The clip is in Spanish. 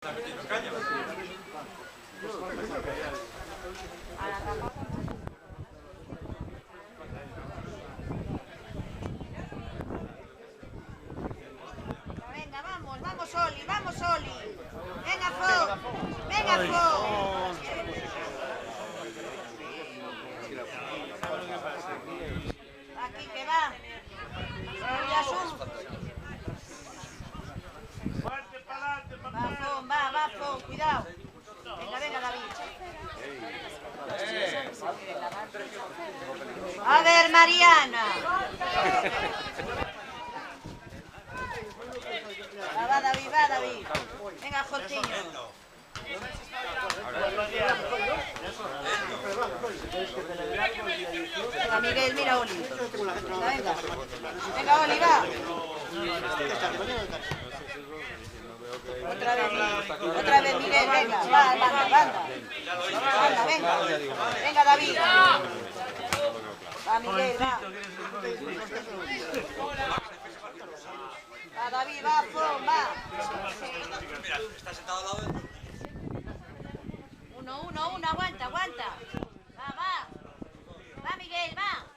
Venga, vamos Oli, vamos Oli. Venga, Fo. Venga, Fo. Aquí que va. Va, Fo, cuidado. Venga, David. A ver, Mariana. Va, David. Venga, Jotinho. Venga, Miguel, mira Oli. Venga, Oli, va. Otra vez, Miguel, venga, banda. Venga, David. Va, Miguel, va. Va, David, va, Fon, va. Mira, está sentado al lado de... Uno, aguanta. Va, Miguel, va.